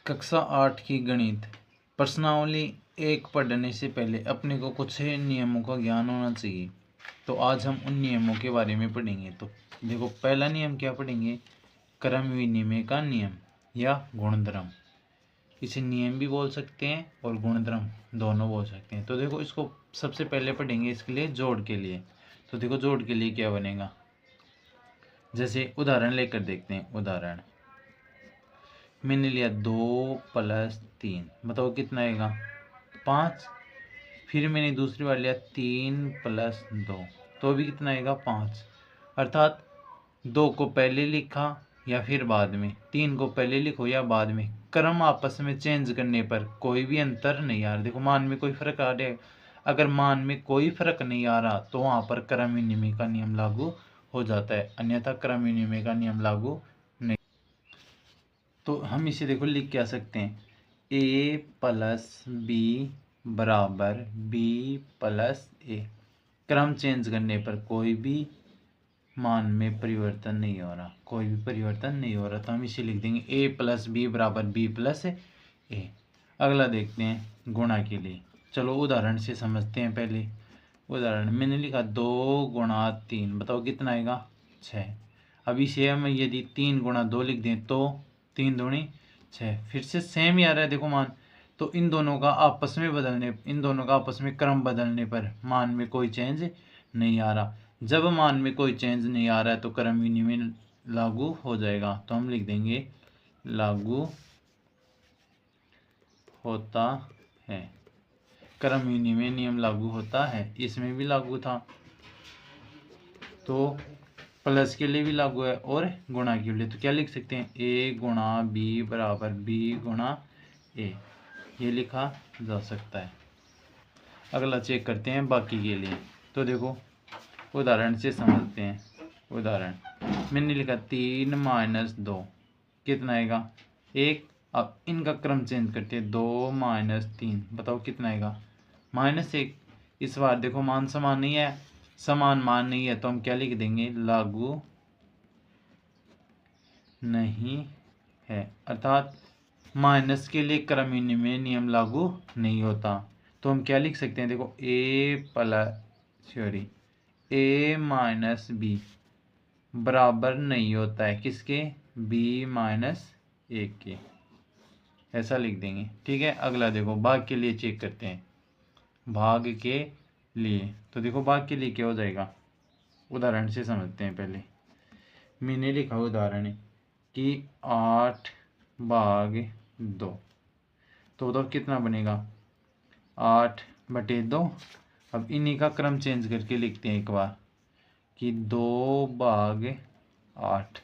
कक्षा 8 की गणित प्रश्नावली 1 पढ़ने से पहले अपने को कुछ नियमों का ज्ञान होना चाहिए। तो आज हम उन नियमों के बारे में पढ़ेंगे। तो देखो, पहला नियम क्या पढ़ेंगे? क्रम विनिमय का नियम या गुणधर्म। इसे नियम भी बोल सकते हैं और गुणधर्म दोनों बोल सकते हैं। तो देखो, इसको सबसे पहले पढ़ेंगे इसके लिए जोड़ के लिए। तो देखो, जोड़ के लिए क्या बनेगा, जैसे उदाहरण लेकर देखते हैं। उदाहरण मैंने लिया 2 + 3, बताओ कितना आएगा? 5। फिर मैंने दूसरी बार लिया 3 + 2, तो भी कितना आएगा? 5। अर्थात 2 को पहले लिखा या फिर बाद में, 3 को पहले लिखो या बाद में, क्रम आपस में चेंज करने पर कोई भी अंतर नहीं आ रहा। देखो, मान में कोई फर्क आ रहा है। अगर मान में कोई फर्क नहीं आ रहा तो वहाँ पर क्रम विनिमय का नियम लागू हो जाता है, अन्यथा क्रम विनिमय का नियम लागू नहीं। तो हम इसे देखो लिख क्या सकते हैं, a + b = b + a। क्रम चेंज करने पर कोई भी मान में परिवर्तन नहीं हो रहा, कोई भी परिवर्तन नहीं हो रहा, तो हम इसे लिख देंगे a + b = b + a। अगला देखते हैं गुणा के लिए। चलो उदाहरण से समझते हैं। पहले उदाहरण मैंने लिखा 2 × 3, बताओ कितना आएगा? 6। अब इसे हम यदि 3 × 2 लिख दें तो 3 दूनी 6, फिर से सेम ही आ रहा है। देखो मान, तो इन दोनों का आपस में क्रम बदलने पर मान में कोई चेंज नहीं आ रहा। जब मान में कोई चेंज नहीं आ रहा है तो क्रम विनिमय लागू हो जाएगा। तो हम लिख देंगे लागू होता है, क्रम विनिमय नियम लागू होता है। इसमें भी लागू था, तो प्लस के लिए भी लागू है और गुणा के लिए। तो क्या लिख सकते हैं? a × b = b × a, ये लिखा जा सकता है। अगला चेक करते हैं बाकी के लिए। तो देखो उदाहरण से समझते हैं। उदाहरण मैंने लिखा 3 - 2, कितना आएगा? 1। अब इनका क्रम चेंज करते हैं, 2 - 3, बताओ कितना आएगा? -1। इस बार देखो मान समान नहीं है, समान मान नहीं है, तो हम क्या लिख देंगे? लागू नहीं है, अर्थात माइनस के लिए क्रम विनिमय नियम लागू नहीं होता। तो हम क्या लिख सकते हैं? देखो a - b बराबर नहीं होता है किसके? b - 1 के, ऐसा लिख देंगे। ठीक है। अगला देखो भाग के लिए चेक करते हैं। भाग के लिए तो देखो, भाग के लिए क्या हो जाएगा, उदाहरण से समझते हैं। पहले मैंने लिखा उदाहरण कि 8/2, तो बताओ कितना बनेगा? 8/2। अब इन्हीं का क्रम चेंज करके लिखते हैं एक बार कि 2/8,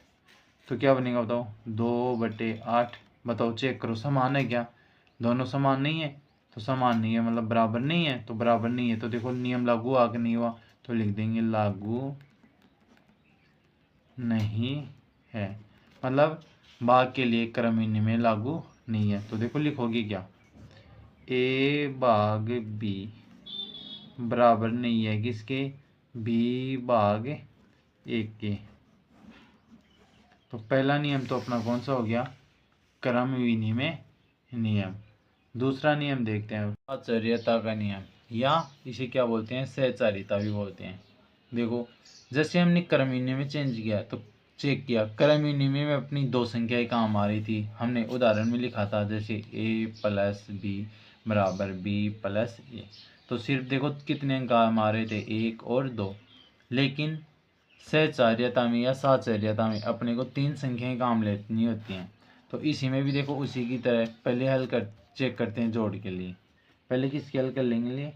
तो क्या बनेगा बताओ? 2/8। बताओ चेक करो, समान है क्या? दोनों समान नहीं है, तो समान नहीं है मतलब बराबर नहीं है, तो बराबर नहीं है। तो देखो नियम लागू हुआ कि नहीं हुआ, तो लिख देंगे लागू नहीं है, मतलब भाग के लिए क्रम विनिमय लागू नहीं है। तो देखो लिखोगे क्या? a/b बराबर नहीं है किसके? b/1 के। तो पहला नियम तो अपना कौन सा हो गया? क्रम विनिमय नियम। दूसरा नियम देखते हैं, आचार्यता का नियम, या इसे क्या बोलते हैं? सहचारिता भी बोलते हैं। देखो, जैसे हमने क्रम विनिमय चेंज किया तो चेक किया, क्रम विनिमय में अपनी 2 संख्याएं काम आ रही थी। हमने उदाहरण में लिखा था जैसे a + b = b + a, तो सिर्फ देखो कितने अंक काम आ रहे थे, 1 और 2। लेकिन सहचार्यता में या साचार्यता में अपने को 3 संख्याएं काम लेनी होती हैं। तो इसी में भी देखो उसी की तरह पहले चेक करते हैं जोड़ के लिए। पहले किसकी हल कर लेंगे?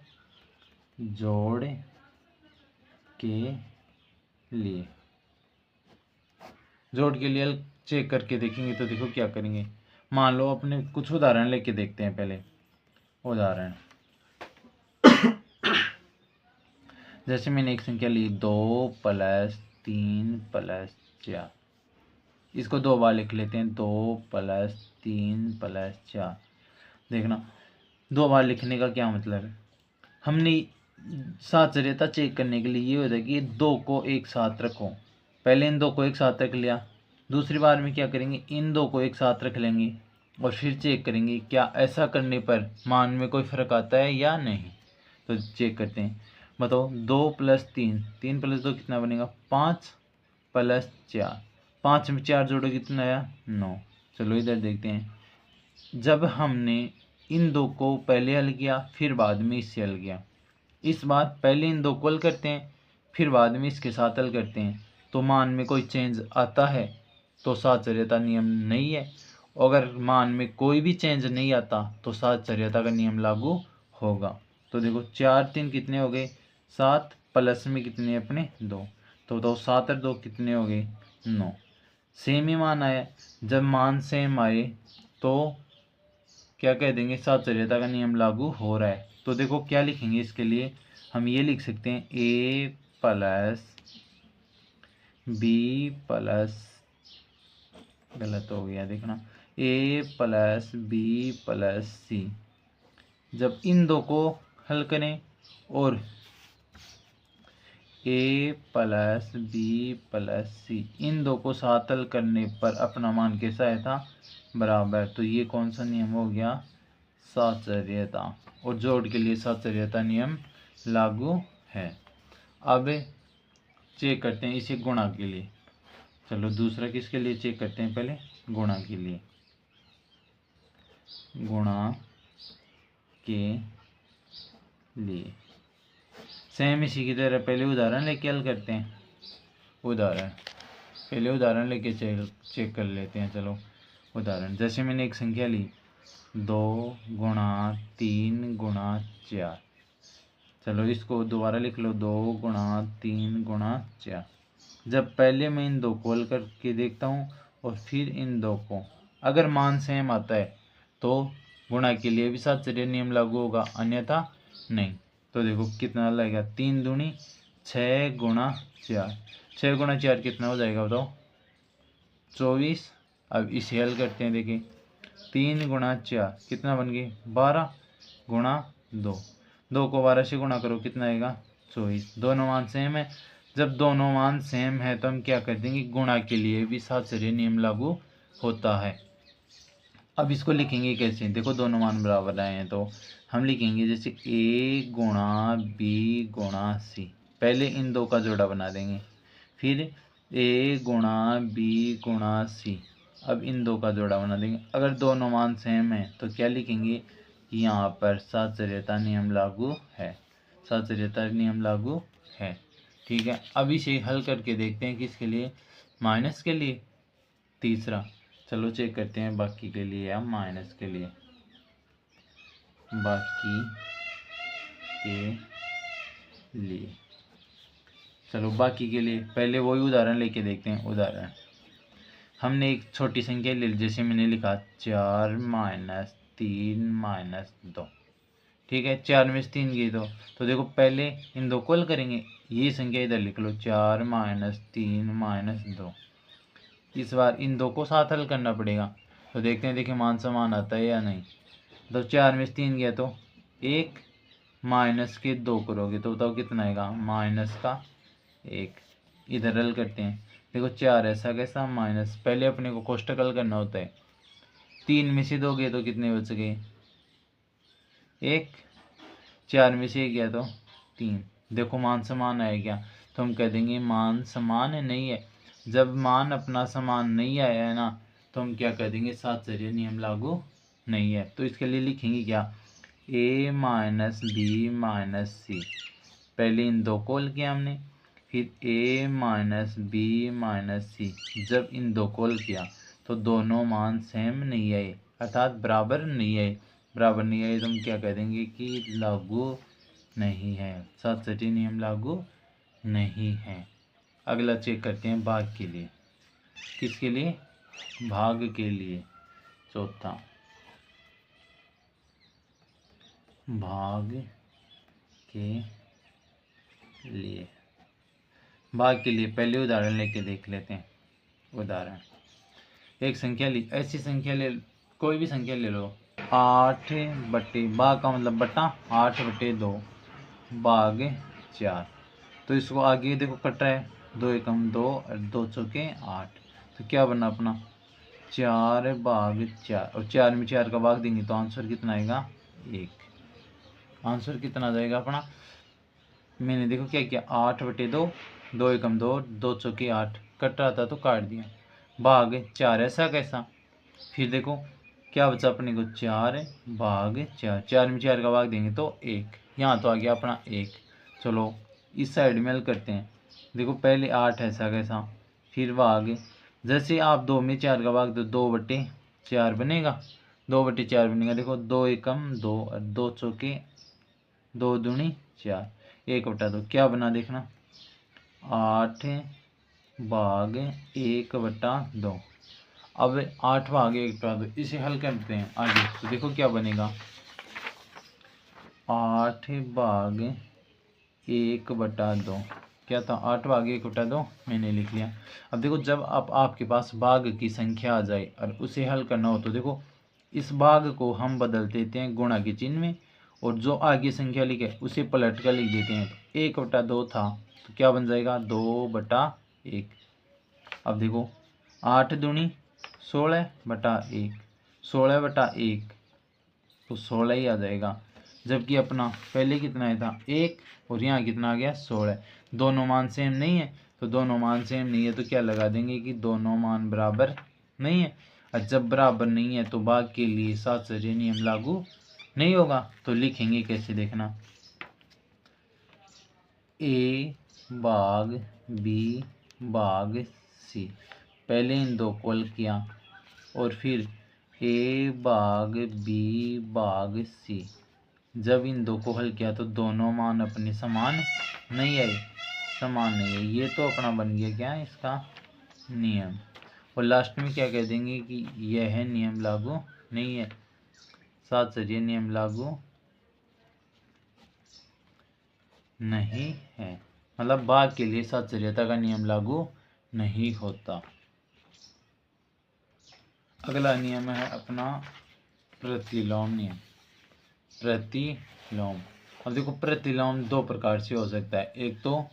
जोड़ के लिए। जोड़ के लिए हल चेक करके देखेंगे तो देखो क्या करेंगे। मान लो अपने कुछ उदाहरण लेके देखते हैं। पहले उदाहरण जैसे मैंने एक संख्या ली 2 + 3 + 4, इसको 2 बार लिख लेते हैं, 2 + 3 + 4। देखना 2 बार लिखने का क्या मतलब है, हमने साचार्यता चेक करने के लिए ये होता है कि 2 को एक साथ रखो। पहले इन 2 को एक साथ रख लिया, दूसरी बार में क्या करेंगे? इन 2 को एक साथ रख लेंगे, और फिर चेक करेंगे क्या ऐसा करने पर मान में कोई फ़र्क आता है या नहीं। तो चेक करते हैं। बताओ 2 + 3, 3 + 2 कितना बनेगा 5 + 4, 5 में 4 जोड़ो कितना आया 9। चलो इधर देखते हैं। जब हमने इन दो को पहले हल किया फिर बाद में इससे हल किया, इस बार पहले इन दो को हल करते हैं फिर बाद में इसके साथ हल करते हैं, तो मान में कोई चेंज आता है तो साहचर्यता नियम नहीं है। अगर मान में कोई भी चेंज नहीं आता तो साहचर्यता का नियम लागू होगा। तो देखो 4 3 कितने हो गए 7, प्लस में कितने अपने 2, तो बताओ 7 और 2 कितने हो गए 9। सेम ही मान आया। जब मान सेम आए तो क्या कह देंगे साहचर्यता का नियम लागू हो रहा है। तो देखो क्या लिखेंगे इसके लिए, हम ये लिख सकते हैं a + b प्लस, गलत हो गया देखना, a + b + c। जब इन दो को हल करें और a + b + c इन दो को साथ हल करने पर अपना मान कैसा आया था बराबर, तो ये कौन सा नियम हो गया साहचर्यता, और जोड़ के लिए साहचर्यता नियम लागू है। अब चेक करते हैं इसे गुणा के लिए। चलो दूसरा किसके लिए चेक करते हैं, पहले गुणा के लिए। गुणा के लिए सेम इसी की तरह पहले उदाहरण लेके हल करते हैं। उदाहरण लेके चेक कर लेते हैं। चलो उदाहरण, जैसे मैंने एक संख्या ली 2 × 3 × 4। चलो इसको दोबारा लिख लो 2 × 3 × 4। जब पहले मैं इन दो को हल करके देखता हूँ और फिर इन दो को, अगर मान सेम आता है तो गुणा के लिए भी साहचर्य नियम लागू होगा, अन्यथा नहीं। तो देखो कितना लगेगा 3 दूनी 6 × 4, 6 × 4 कितना हो जाएगा बताओ 24। अब इसे हल करते हैं। देखिए 3 × 4 कितना बन गए 12 × 2, 2 को 12 से गुणा करो कितना आएगा 24। दोनों मान सेम है। जब दोनों मान सेम है तो हम क्या कर देंगे, गुणा के लिए भी साहचर्य नियम लागू होता है। अब इसको लिखेंगे कैसे, देखो दोनों मान बराबर आए हैं तो हम लिखेंगे जैसे a × b × c। पहले इन दो का जोड़ा बना देंगे, फिर a × b × c। अब इन दो का जोड़ा बना देंगे। अगर दोनों मान सेम है तो क्या लिखेंगे, यहाँ पर साहचर्यता नियम लागू है, साहचर्यता नियम लागू है। ठीक है, अब इसे हल करके देखते हैं किसके लिए, माइनस के लिए, तीसरा। चलो चेक करते हैं बाकी के लिए या माइनस के लिए। बाकी के लिए, चलो बाकी के लिए पहले वही उदाहरण लेके देखते हैं। उदाहरण, हमने एक छोटी संख्या ले ली, जैसे मैंने लिखा 4 - 3 - 2। ठीक है, 4 में से 3 गई तो देखो पहले इन दो को हल करेंगे। ये संख्या इधर लिख लो 4 - 3 - 2। इस बार इन दो को साथ हल करना पड़ेगा, तो देखते हैं देखिए मान समान आता है या नहीं। तो 4 में से 3 गया तो 1 माइनस के 2 करोगे तो बताओ कितना आएगा -1। इधर हल करते हैं। देखो 4 ऐसा कैसा माइनस, पहले अपने को कोष्टक हल करना होता है। 3 में से 2 गए तो कितने बच गए 1, 4 में से 1 गया तो 3। देखो मान समान आया क्या, तो हम कह देंगे मान समान नहीं है। जब मान अपना समान नहीं आया है ना तो हम क्या कर देंगे, साहचर्य नियम लागू नहीं है। तो इसके लिए लिखेंगे क्या, a - b - c। पहले इन दो को हल किया हमने, फिर a - b - c। जब इन दो को हल किया तो दोनों मान सेम नहीं आए, अर्थात बराबर नहीं आए। बराबर नहीं आए तो हम क्या कह देंगे कि लागू नहीं है, साहचर्य नियम लागू नहीं है। अगला चेक करते हैं भाग के लिए। किसके लिए, भाग के लिए। चौथा, भाग के लिए। भाग के लिए पहले उदाहरण लेके देख लेते हैं। उदाहरण, एक संख्या ली, ऐसी संख्या ले, कोई भी संख्या ले लो 8 बटे, भाग का मतलब बटा 8/2 भाग 4। तो इसको आगे देखो कट रहा है, 2 एकम 2 और 2 चौके 8। तो क्या बना अपना 4 भाग 4 और 4 में 4 का भाग देंगे तो आंसर कितना आएगा 1। आंसर कितना आ जाएगा अपना, मैंने देखो क्या किया 8/2, 2 एकम 2, 2 चौके 8, कट रहा था तो काट दिया, भाग 4 ऐसा कैसा। फिर देखो क्या बचा अपने को 4 भाग 4, 4 में 4 का भाग देंगे तो 1, यहाँ तो आ गया अपना 1। चलो इस साइड में हल करते हैं। देखो पहले 8 ऐसा कैसा, फिर भाग, जैसे आप 2 में 4 का भाग दो 2/4 बनेगा, 2/4 बनेगा। देखो 2 एकम 2, 2 चौके 2 दूनी 4, 1/2 क्या बना देखना 8 भाग 1/2। अब 8 भाग 1/2 इसे हल करते हैं आगे, तो देखो क्या बनेगा 8 भाग 1/2, क्या था 8 भाग 1/2 मैंने लिख लिया। अब देखो जब आपके पास भाग की संख्या आ जाए और उसे हल करना हो तो देखो इस भाग को हम बदल देते हैं गुणा के चिन्ह में, और जो आगे संख्या लिखे उसे पलट कर लिख देते हैं। तो 1/2 था तो क्या बन जाएगा 2/1। अब देखो 8 दूनी 16/1, 16/1 तो 16 ही आ जाएगा, जबकि अपना पहले कितना आया था 1 और यहाँ कितना आ गया 16। दोनों मान सेम नहीं है, तो दोनों मान सेम नहीं है तो क्या लगा देंगे कि दोनों मान बराबर नहीं है। और जब बराबर नहीं है तो भाग के लिए साहचर्य नियम लागू नहीं होगा। तो लिखेंगे कैसे देखना, ए भाग बी भाग सी, पहले इन दो को हल किया और फिर ए भाग बी भाग सी, जब इन दो को हल किया तो दोनों मान अपने समान नहीं आए, समान नहीं है। ये तो अपना बन गया क्या इसका नियम, और लास्ट में क्या कह देंगे कि यह नियम लागू नहीं है, साहचर्य नियम लागू नहीं है, मतलब भाग के लिए साहचर्यता का नियम लागू नहीं होता। अगला नियम है अपना प्रतिलोम नियम। प्रतिलोम, अब देखो प्रतिलोम दो प्रकार से हो सकता है, एक तो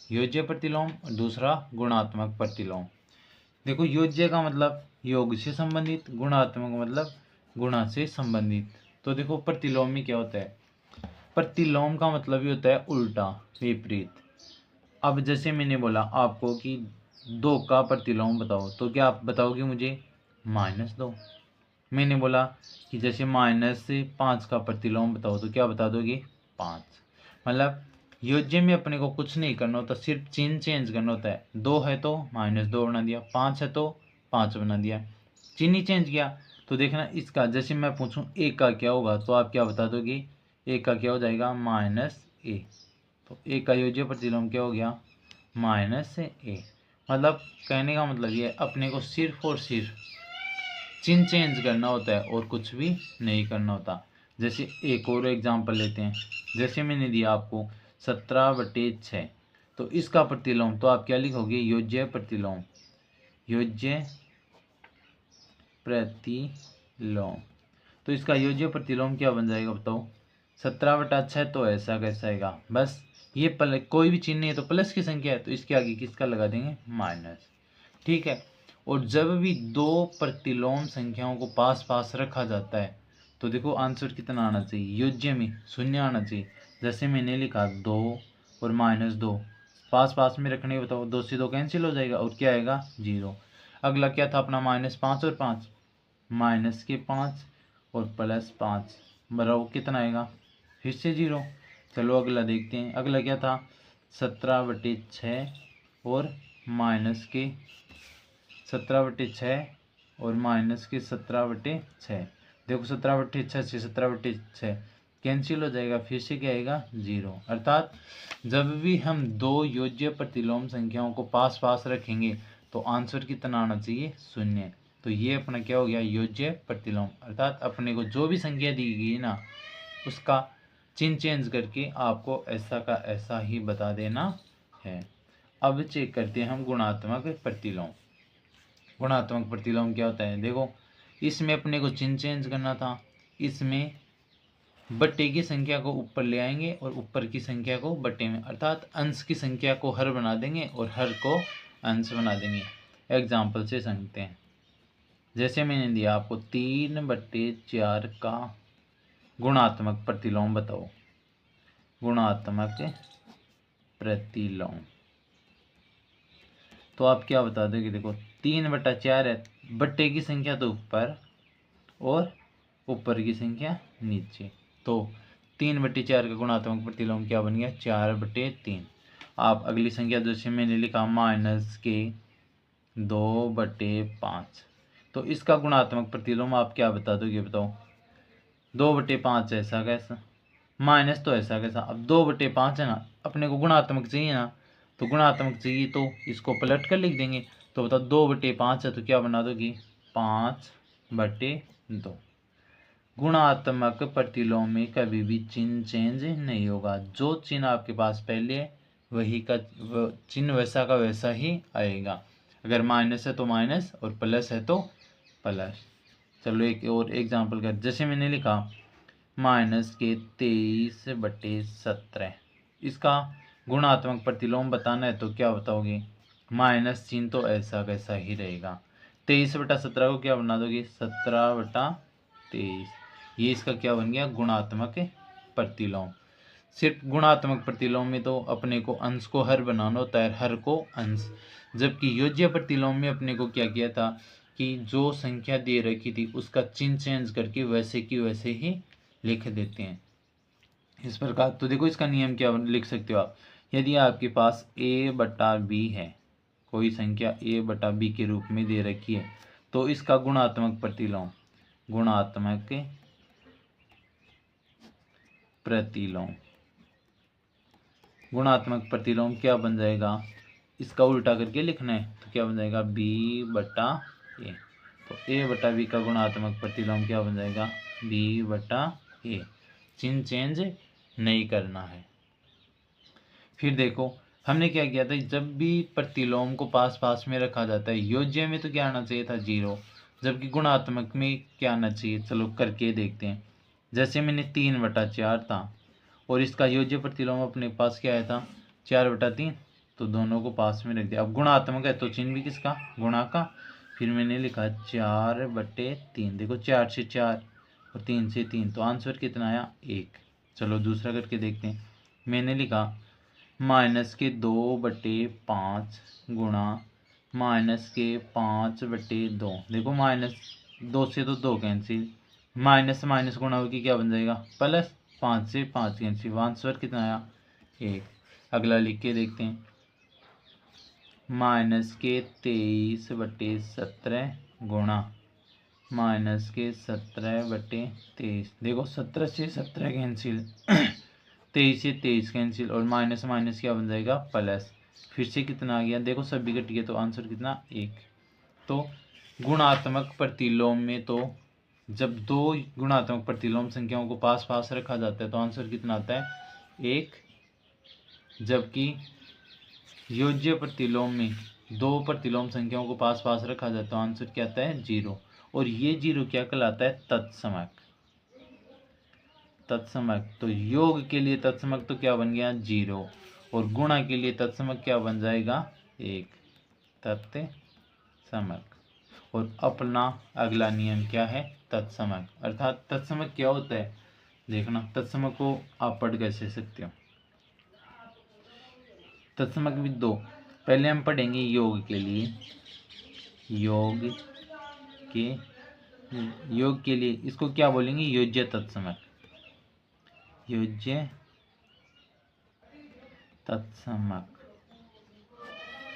योज्य प्रतिलोम और दूसरा गुणात्मक प्रतिलोम। देखो योज्य का मतलब योग से संबंधित, गुणात्मक मतलब गुणा से संबंधित। तो देखो प्रतिलोम में क्या होता है, प्रतिलोम का मतलब ये होता है उल्टा, विपरीत। अब जैसे मैंने बोला आपको कि 2 का प्रतिलोम बताओ, तो क्या आप बताओगे मुझे -2। मैंने बोला कि जैसे -5 का प्रतिलोम बताओ, तो क्या बता दोगे 5। मतलब योज्य में अपने को कुछ नहीं करना होता, सिर्फ चिन्ह चेंज करना होता है। 2 है तो -2 बना दिया, 5 है तो 5 बना दिया, चिन्ह ही चेंज किया। तो देखना इसका, जैसे मैं पूछूं 1 का क्या होगा तो आप क्या बता दोगे, 1 का क्या हो जाएगा -a। तो 1 का योज्य प्रतिलोम क्या हो गया -a। मतलब कहने का मतलब ये अपने को सिर्फ और सिर्फ चिन्ह चेंज करना होता है और कुछ भी नहीं करना होता। जैसे एक और एग्जांपल लेते हैं, जैसे मैंने दिया आपको 17/6, तो इसका प्रतिलोम तो आप क्या लिखोगे योज्य प्रतिलोम, योज्य प्रतिलोम। तो इसका योज्य प्रतिलोम क्या बन जाएगा बताओ, 17/6 तो ऐसा कैसा आएगा, बस ये प्लस, कोई भी चिन्ह नहीं है तो प्लस की संख्या है तो इसके आगे किसका लगा देंगे माइनस, ठीक है। और जब भी दो प्रतिलोम संख्याओं को पास पास रखा जाता है तो देखो आंसर कितना आना चाहिए, योज्य में 0 आना चाहिए। जैसे मैंने लिखा 2 और -2 पास पास में रखने के बताओ, 2 से 2 कैंसिल हो जाएगा और क्या आएगा 0। अगला क्या था अपना -5 और 5, -5 और +5 बराबर कितना आएगा फिर से 0। चलो अगला देखते हैं, अगला क्या था 17/6 और -17/6 और -17/6। देखो 17/6 से 17/6 कैंसिल हो जाएगा, फिर से क्या आएगा 0। अर्थात जब भी हम दो योज्य प्रतिलोम संख्याओं को पास पास रखेंगे तो आंसर कितना आना चाहिए 0। तो ये अपना क्या हो गया योज्य प्रतिलोम, अर्थात अपने को जो भी संख्या दी गई ना उसका चिन्ह चेंज करके आपको ऐसा का ऐसा ही बता देना है। अब चेक करते हैं हम गुणात्मक प्रतिलोम। गुणात्मक प्रतिलोम क्या होता है, देखो इसमें अपने को चिन्ह चेंज करना था, इसमें बट्टे की संख्या को ऊपर ले आएंगे और ऊपर की संख्या को बट्टे में, अर्थात अंश की संख्या को हर बना देंगे और हर को अंश बना देंगे। एग्जाम्पल से समझते हैं, जैसे मैंने दिया आपको 3/4 का गुणात्मक प्रतिलोम बताओ, गुणात्मक प्रतिलोम। तो आप क्या बता दोगे, देखो 3/4 है, बट्टे की संख्या तो ऊपर और ऊपर की संख्या नीचे, तो 3/4 का गुणात्मक प्रतिलोम क्या बन गया, 4/3। आप अगली संख्या जैसे मैंने लिखा -2/5, तो इसका गुणात्मक प्रतिलोम आप क्या बता दोगे, बताओ। 2/5 ऐसा कैसा, माइनस तो ऐसा कैसा। अब 2/5 है ना, अपने को गुणात्मक चाहिए ना, तो गुणात्मक चाहिए तो इसको पलट कर लिख देंगे। तो बताओ 2/5 है तो क्या बना दोगे, 5/2। गुणात्मक प्रतिलोम में कभी भी चिन्ह चेंज नहीं होगा, जो चिन्ह आपके पास पहले है वही का चिन्ह वैसा का वैसा ही आएगा। अगर माइनस है तो माइनस और प्लस है तो प्लस। चलो एक और एग्जांपल कर, जैसे मैंने लिखा -23/17, इसका गुणात्मक प्रतिलोम बताना है तो क्या बताओगे, माइनस चिन्ह तो ऐसा कैसा ही रहेगा। 23/17 को क्या बना दोगे, 17/23। ये इसका क्या बन गया, गुणात्मक प्रतिलोम। सिर्फ गुणात्मक प्रतिलोम में तो अपने को अंश को हर बनाना होता है, हर को अंश। जबकि योज्य प्रतिलोम में अपने को क्या किया था कि जो संख्या दे रखी थी उसका चिन्ह चेंज करके वैसे की वैसे ही लिख देते हैं इस प्रकार। तो देखो इसका नियम क्या लिख सकते हो आप, यदि आपके पास a/b है, कोई संख्या a/b के रूप में दे रखी है, तो इसका गुणात्मक प्रतिलोम, गुणात्मक प्रतिलोम, गुणात्मक प्रतिलोम क्या बन जाएगा, इसका उल्टा करके लिखना है तो क्या बन जाएगा, b/a। तो a/b का गुणात्मक प्रतिलोम क्या बन जाएगा, b/a। चिन्ह चेंज नहीं करना है। फिर देखो हमने क्या किया था, जब भी प्रतिलोम को पास पास में रखा जाता है, योज्य में तो क्या आना चाहिए था, 0, जबकि गुणात्मक में क्या आना चाहिए, चलो करके देखते हैं। जैसे मैंने 3/4 था और इसका योज्य प्रतिलोम अपने पास क्या आया था, 4/3, तो दोनों को पास में रख दिया। अब गुणात्मक है तो चिन्ह भी किसका, गुणा का। फिर मैंने लिखा 4/3, देखो 4 से 4 और 3 से 3, तो आंसर कितना आया, 1। चलो दूसरा करके देखते हैं। मैंने लिखा -2/5 गुणा -5/2, देखो -2 से तो 2 कैंसिल, माइनस माइनस गुणा होगी क्या बन जाएगा, प्लस, 5 से 5 कैंसिल, आंसर कितना आया, 1। अगला लिख के देखते हैं, -23/17 गुणा -17/23, देखो 17 से 17 कैंसिल 23 से 23 कैंसिल और माइनस माइनस क्या बन जाएगा, प्लस। फिर से कितना आ गया, देखो सभी कट गया तो आंसर कितना, 1। तो गुणात्मक प्रतिलोम में तो जब दो गुणात्मक प्रतिलोम संख्याओं को पास पास रखा जाता है तो आंसर कितना आता है, 1। जबकि योज्य प्रतिलोम में दो प्रतिलोम संख्याओं को पास पास रखा जाता है तो आंसर क्या आता है, 0। और ये 0 क्या कहलाता है, तत्समक। तत्समक तो योग के लिए तत्समक तो क्या बन गया, 0, और गुणा के लिए तत्समक क्या बन जाएगा, 1, तत्समक। और अपना अगला नियम क्या है, तत्समक। अर्थात तत्समक क्या होता है, देखना तत्समक को आप पढ़ कैसे सकते हो। तत्समक भी दो, पहले हम पढ़ेंगे योग के लिए, योग के लिए इसको क्या बोलेंगे, योज्य तत्समक, योज्य तत्समक।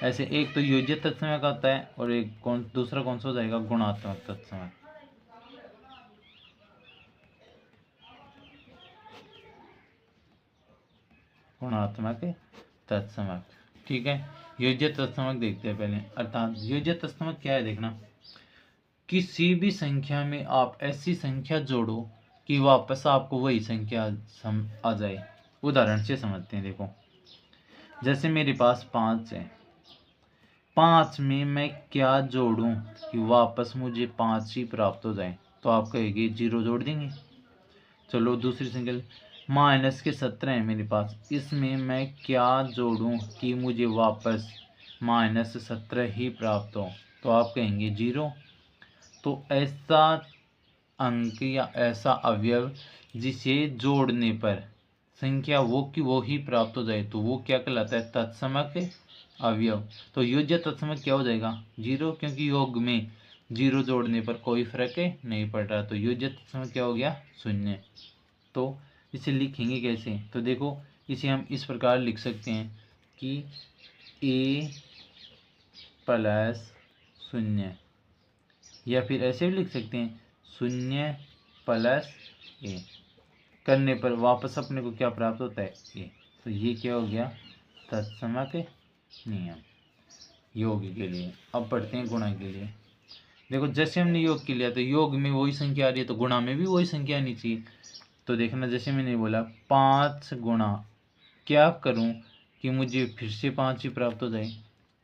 ऐसे एक तो योज्य तत्समक आता है और एक दूसरा कौन सा हो जाएगा, गुणात्मक तत्समक। गुणात्मक तत्समक, ठीक है। योज्य तत्समक देखते हैं पहले। अर्थात योज्य तत्समक क्या है, देखना किसी भी संख्या में आप ऐसी संख्या जोड़ो कि वापस आपको वही संख्या आ जाए। उदाहरण से समझते हैं, देखो जैसे मेरे पास 5 है, 5 में मैं क्या जोड़ूं कि वापस मुझे 5 ही प्राप्त हो जाए, तो आप कहेंगे 0 जोड़ देंगे। चलो दूसरी संख्या -17 है मेरे पास, इसमें मैं क्या जोड़ूं कि मुझे वापस -17 ही प्राप्त हो, तो आप कहेंगे 0। तो ऐसा अंक या ऐसा अवयव जिसे जोड़ने पर संख्या वो ही प्राप्त हो जाए तो वो क्या कहलाता है, तत्समक अवयव। तो योज्य तत्समक क्या हो जाएगा, 0, क्योंकि योग में 0 जोड़ने पर कोई फर्क नहीं पड़ रहा, तो योज्य तत्समक क्या हो गया, 0। तो इसे लिखेंगे कैसे, तो देखो इसे हम इस प्रकार लिख सकते हैं कि a प्लस 0, या फिर ऐसे भी लिख सकते हैं 0 प्लस a, करने पर वापस अपने को क्या प्राप्त होता है, a। तो ये क्या हो गया, तत्समक नियम योग के लिए। अब पढ़ते हैं गुणा के लिए। देखो जैसे हमने योग के लिया तो योग में वही संख्या आ रही है तो गुणा में भी वही संख्या आनी चाहिए। तो देखना, जैसे मैंने बोला 5 गुणा क्या करूं कि मुझे फिर से 5 ही प्राप्त हो जाए,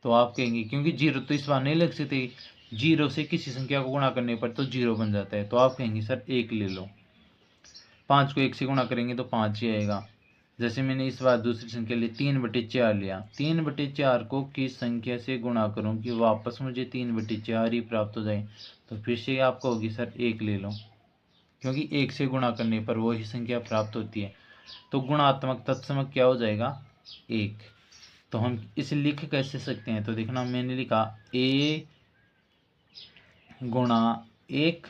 तो आप कहेंगे क्योंकि 0 तो इस बार नहीं लग सकते, 0 से किसी संख्या को गुणा करने पर तो 0 बन जाता है, तो आप कहेंगे सर 1 ले लो। 5 को 1 से गुणा करेंगे तो 5 ही आएगा। जैसे मैंने इस बार दूसरी संख्या ली 3/4 लिया, 3/4 को किस संख्या से गुणा करूं कि वापस मुझे 3/4 ही प्राप्त हो जाए, तो फिर से आपको होगी सर 1 ले लो, क्योंकि 1 से गुणा करने पर वही संख्या प्राप्त होती है। तो गुणात्मक तत्समक क्या हो जाएगा, 1। तो हम इसे लिख कैसे सकते हैं, तो देखना मैंने लिखा a गुणा 1,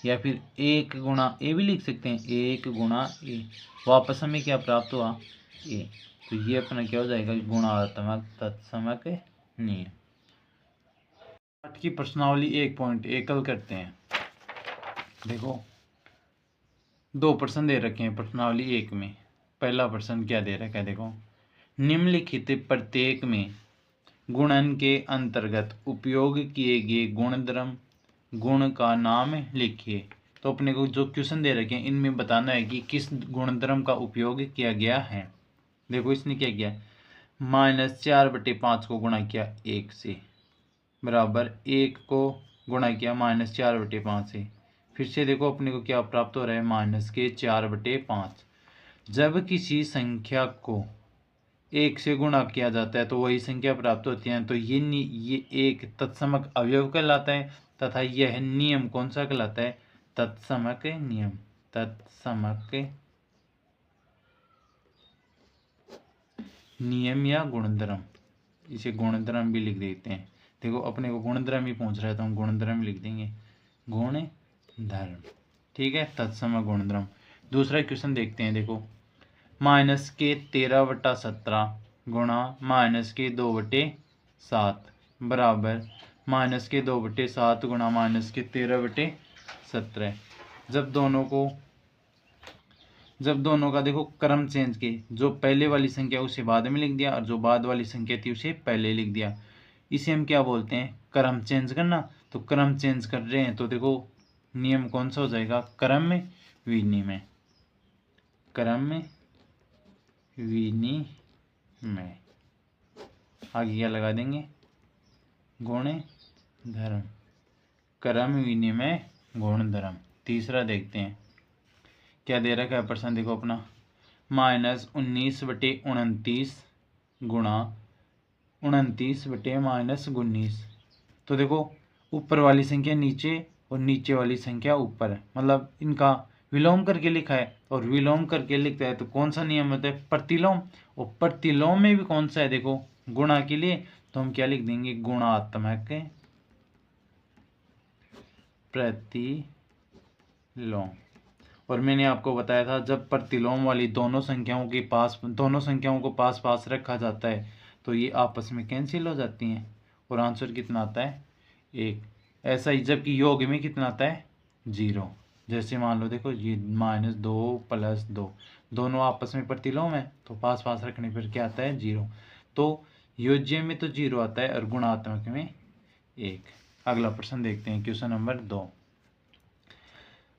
या फिर 1 गुणा a भी लिख सकते हैं, 1 गुणा a, वापस हमें क्या प्राप्त हुआ, a। तो ये अपना क्या हो जाएगा, गुणात्मक तत्समक नियम। पाठ की प्रश्नावली 1.1 हल करते हैं। देखो 2 प्रश्न दे रखे हैं प्रश्नावली 1 में। पहला प्रश्न क्या दे रखा है, देखो निम्नलिखित प्रत्येक में गुणन के अंतर्गत उपयोग किए गए गुणधर्म गुण का नाम लिखिए। तो अपने को जो क्वेश्चन दे रखे हैं इनमें बताना है कि किस गुणधर्म का उपयोग किया गया है। देखो इसने क्या किया, -4/5 को गुणा किया 1 से, बराबर 1 को गुणा किया -4/5 से। फिर से देखो अपने को क्या प्राप्त हो रहा है, -4/5। जब किसी संख्या को 1 से गुणा किया जाता है तो वही संख्या प्राप्त होती है, तो ये एक तत्समक अवयव कहलाता है, तथा यह नियम कौन सा कहलाता है, तत्समक नियम। तत्समक नियम या गुणधर्म, इसे गुणधर्म भी लिख देते हैं। देखो अपने को गुणधर्म ही पूछ रहा है तो हम गुणधर्म लिख देंगे, गुणधर्म, ठीक है, तत्समक गुणधर्म। दूसरा क्वेश्चन देखते हैं। देखो -13/17 गुणा -2/7 बराबर -2/7 गुणा -13/17। जब दोनों का देखो क्रम चेंज किए, जो पहले वाली संख्या उसे बाद में लिख दिया और जो बाद वाली संख्या थी उसे पहले लिख दिया, इसे हम क्या बोलते हैं, क्रम चेंज करना। तो क्रम चेंज कर रहे हैं तो देखो नियम कौन सा हो जाएगा, क्रम विनिमय। क्रम विनिमय, आगे क्या लगा देंगे, गुणधर्म, क्रम विनिमय गुणधर्म। तीसरा देखते हैं क्या दे रखा है प्रश्न, देखो अपना -19/29 गुणा 29/-19। तो देखो ऊपर वाली संख्या नीचे और नीचे वाली संख्या ऊपर है, मतलब इनका विलोम करके लिखा है, और विलोम करके लिखता है तो कौन सा नियम होता है, प्रतिलोम। और प्रतिलोम में भी कौन सा है, देखो गुणा के लिए तो हम क्या लिख देंगे, गुणात्मक प्रतिलोम। और मैंने आपको बताया था जब प्रतिलोम वाली दोनों संख्याओं को पास पास रखा जाता है तो ये आपस में कैंसिल हो जाती हैं और आंसर कितना आता है, 1। ऐसा ही जबकि योग में कितना आता है, 0। जैसे मान लो देखो ये -2 + 2 दोनों आपस में प्रतिलोम है तो पास पास रखने पर क्या आता है, 0। तो योज्य में तो 0 आता है और गुणात्मक में 1। अगला प्रश्न देखते हैं, क्वेश्चन नंबर 2।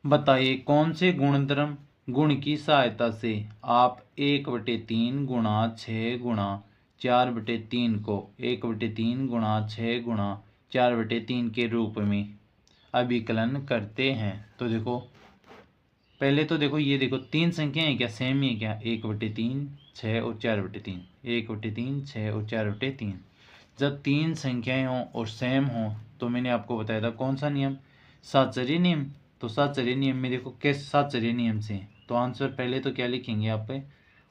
बताइए कौन से गुणधर्म गुण की सहायता से आप 1/3 गुणा 6 गुणा 4/3 को 1/3 गुणा 6 गुणा 4/3 के रूप में अभिकलन करते हैं। तो देखो पहले तो देखो ये देखो 3 संख्याएं हैं क्या, सेम ही है क्या, 1/3 6 और 4/3, 1/3 6 और 4/3। जब 3 संख्याएं हों और सेम हों तो मैंने आपको बताया था कौन सा नियम, साहचर्य नियम। तो साहचर्य नियम में देखो कैसे साहचर्य नियम से, तो आंसर पहले तो क्या लिखेंगे आप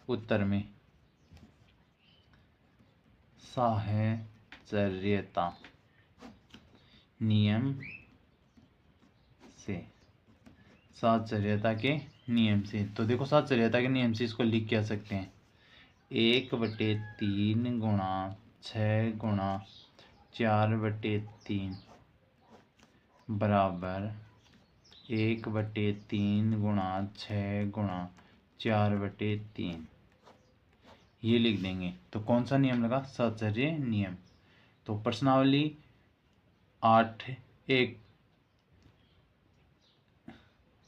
उत्तर में, साहचर्यता नियम से, साहचर्यता के नियम से। तो देखो साहचर्यता के नियम से इसको लिख क्या सकते हैं, 1/3 गुणा 6 गुणा 4/3 बराबर 1/3 गुणा 6 गुणा 4/3, ये लिख देंगे। तो कौन सा नियम लगा, साहचर्य नियम। तो प्रश्नावली 8 एक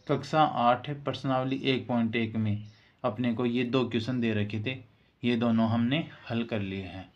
कक्षा 8 प्रश्नावली 1.1 में अपने को ये 2 क्वेश्चन दे रखे थे, ये दोनों हमने हल कर लिए हैं।